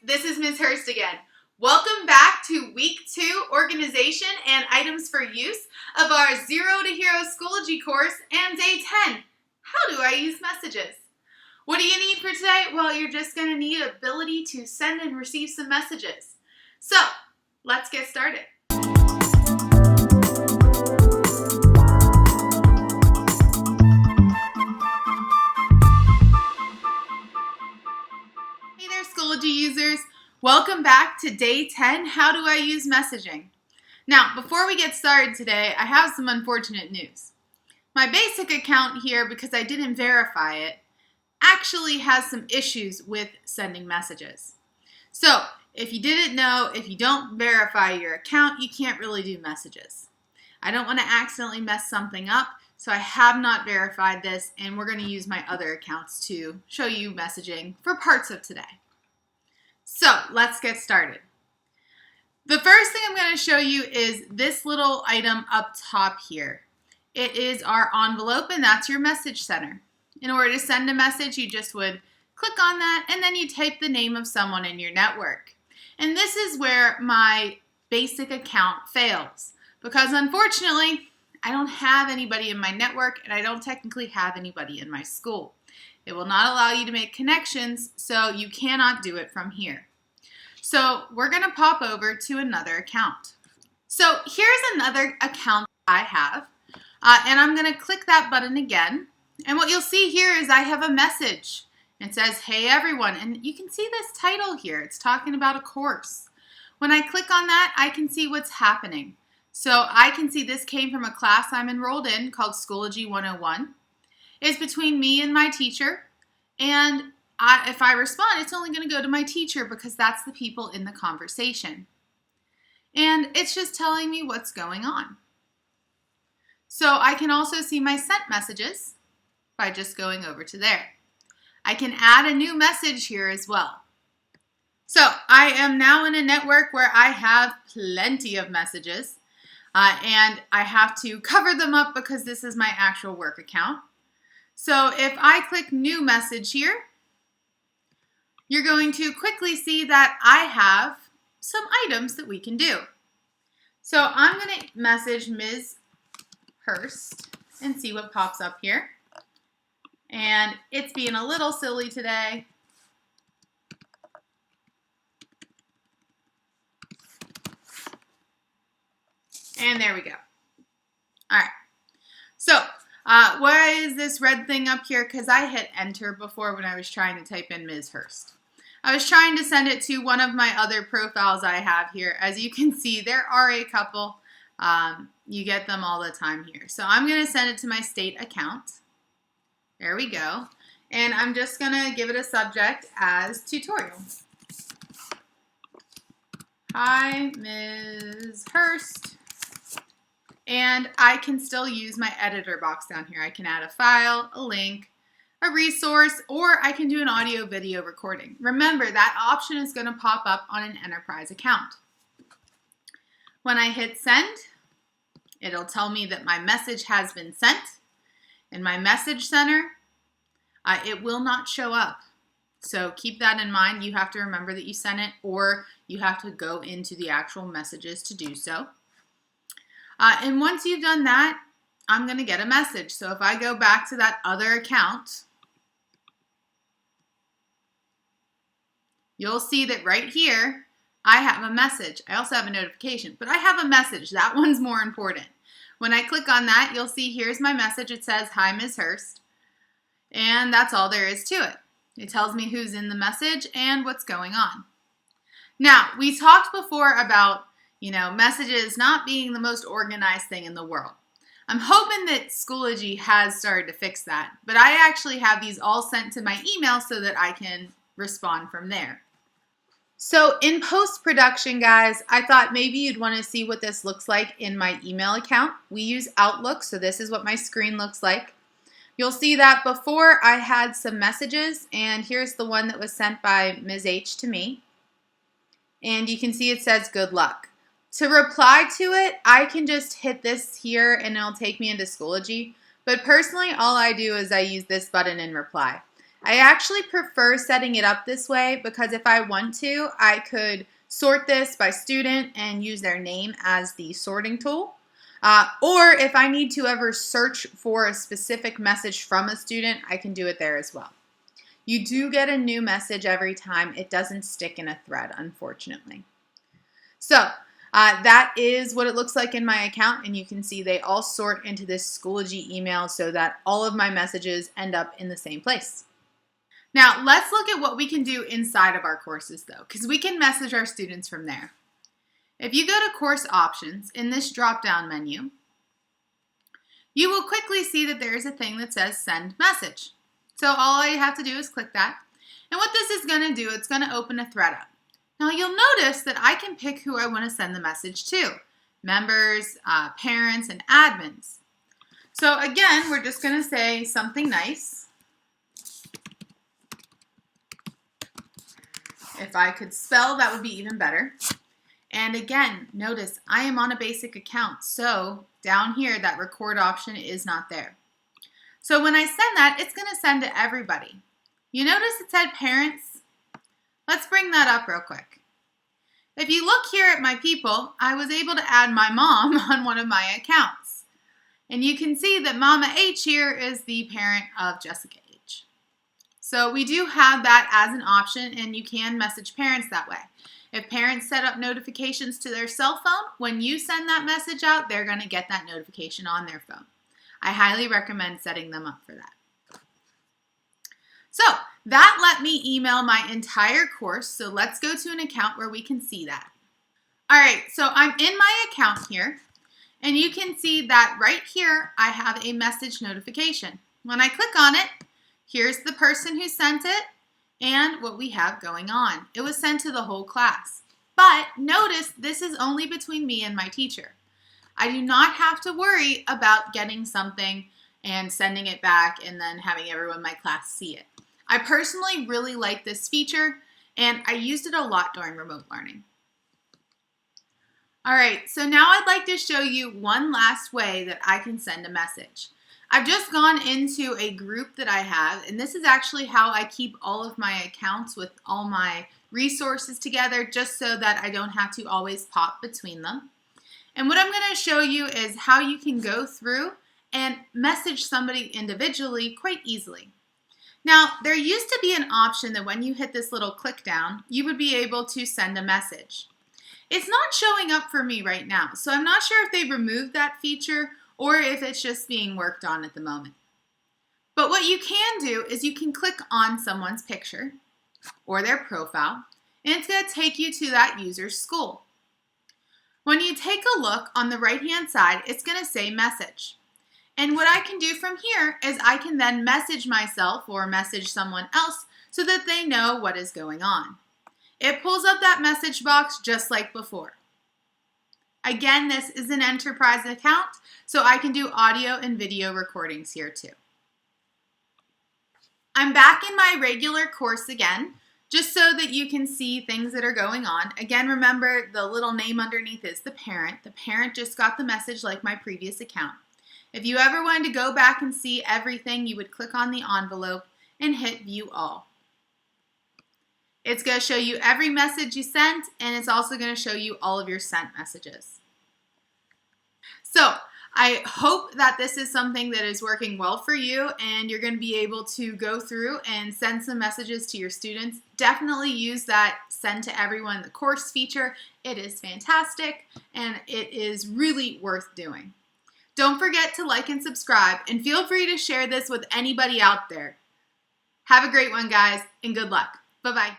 This is Ms. Hurst again. Welcome back to week 2, organization and items for use of our Zero to Hero Schoology course and day 10, how do I use messages? What do you need for today? Well, you're just going to need ability to send and receive some messages. So, let's get started. Hey there, Schoology users. Welcome back to day 10, how do I use messaging? Now, before we get started today, I have some unfortunate news. My basic account here, because I didn't verify it, actually has some issues with sending messages. So, if you didn't know, if you don't verify your account, you can't really do messages. I don't want to accidentally mess something up, so I have not verified this, and we're going to use my other accounts to show you messaging for parts of today. So, let's get started. The first thing I'm going to show you is this little item up top here. It is our envelope, and that's your message center. In order to send a message, you just would click on that, and then you type the name of someone in your network. And this is where my basic account fails, because unfortunately, I don't have anybody in my network, and I don't technically have anybody in my school. It will not allow you to make connections, so you cannot do it from here. So we're going to pop over to another account. So here's another account I have, and I'm going to click that button again. And what you'll see here is I have a message. It says, hey everyone, and you can see this title here. It's talking about a course. When I click on that, I can see what's happening. So I can see this came from a class I'm enrolled in called Schoology 101. It's between me and my teacher, and if I respond, it's only going to go to my teacher because that's the people in the conversation. And it's just telling me what's going on. So I can also see my sent messages by just going over to there. I can add a new message here as well. So I am now in a network where I have plenty of messages, and I have to cover them up because this is my actual work account. So if I click new message here, you're going to quickly see that I have some items that we can do. So I'm going to message Ms. Hurst and see what pops up here. And it's being a little silly today. And there we go. All right. So, why is this red thing up here? Because I hit enter before when I was trying to type in Ms. Hurst. I was trying to send it to one of my other profiles I have here. As you can see, there are a couple. You get them all the time here. So I'm going to send it to my state account. There we go. And I'm just going to give it a subject as tutorial. Hi, Ms. Hurst. And I can still use my editor box down here. I can add a file, a link, a resource, or I can do an audio-video recording. Remember, that option is going to pop up on an enterprise account. When I hit send, it'll tell me that my message has been sent. In my message center, it will not show up. So keep that in mind. You have to remember that you sent it, or you have to go into the actual messages to do so. And once you've done that, I'm going to get a message. So if I go back to that other account, you'll see that right here, I have a message. I also have a notification, but I have a message. That one's more important. When I click on that, you'll see here's my message. It says, hi, Ms. Hurst. And that's all there is to it. It tells me who's in the message and what's going on. Now, we talked before about messages not being the most organized thing in the world. I'm hoping that Schoology has started to fix that, but I actually have these all sent to my email so that I can respond from there. So in post-production, guys, I thought maybe you'd want to see what this looks like in my email account. We use Outlook, so this is what my screen looks like. You'll see that before I had some messages, and here's the one that was sent by Ms. H to me. And you can see it says good luck. To reply to it, I can just hit this here and it'll take me into Schoology. But personally, all I do is I use this button and reply. I actually prefer setting it up this way because if I want to, I could sort this by student and use their name as the sorting tool. Or if I need to ever search for a specific message from a student, I can do it there as well. You do get a new message every time. It doesn't stick in a thread, unfortunately. So that is what it looks like in my account, and you can see they all sort into this Schoology email so that all of my messages end up in the same place. Now, let's look at what we can do inside of our courses, though, because we can message our students from there. If you go to Course Options in this drop-down menu, you will quickly see that there is a thing that says Send Message. So all I have to do is click that. And what this is going to do, it's going to open a thread up. Now you'll notice that I can pick who I want to send the message to. Members, parents, and admins. So again, we're just going to say something nice. If I could spell, that would be even better. And again, notice I am on a basic account. So down here, that record option is not there. So when I send that, it's going to send to everybody. You notice it said parents? Let's bring that up real quick. If you look here at my people, I was able to add my mom on one of my accounts. And you can see that Mama H here is the parent of Jessica H. So we do have that as an option, and you can message parents that way. If parents set up notifications to their cell phone, when you send that message out, they're going to get that notification on their phone. I highly recommend setting them up for that. So that let me email my entire course. So let's go to an account where we can see that. All right, so I'm in my account here, and you can see that right here I have a message notification. When I click on it, here's the person who sent it and what we have going on. It was sent to the whole class. But notice this is only between me and my teacher. I do not have to worry about getting something and sending it back and then having everyone in my class see it. I personally really like this feature, and I used it a lot during remote learning. All right, so now I'd like to show you one last way that I can send a message. I've just gone into a group that I have, and this is actually how I keep all of my accounts with all my resources together, just so that I don't have to always pop between them. And what I'm going to show you is how you can go through and message somebody individually quite easily. Now, there used to be an option that when you hit this little click down, you would be able to send a message. It's not showing up for me right now, so I'm not sure if they removed that feature or if it's just being worked on at the moment. But what you can do is you can click on someone's picture or their profile, and it's going to take you to that user's school. When you take a look on the right-hand side, it's going to say message. And what I can do from here is I can then message myself or message someone else so that they know what is going on. It pulls up that message box just like before. Again, this is an enterprise account, so I can do audio and video recordings here too. I'm back in my regular course again, just so that you can see things that are going on. Again, remember the little name underneath is the parent. The parent just got the message like my previous account. If you ever wanted to go back and see everything, you would click on the envelope and hit View All. It's going to show you every message you sent, and it's also going to show you all of your sent messages. So I hope that this is something that is working well for you, and you're going to be able to go through and send some messages to your students. Definitely use that Send to Everyone the course feature. It is fantastic, and it is really worth doing. Don't forget to like and subscribe, and feel free to share this with anybody out there. Have a great one, guys, and good luck. Bye-bye.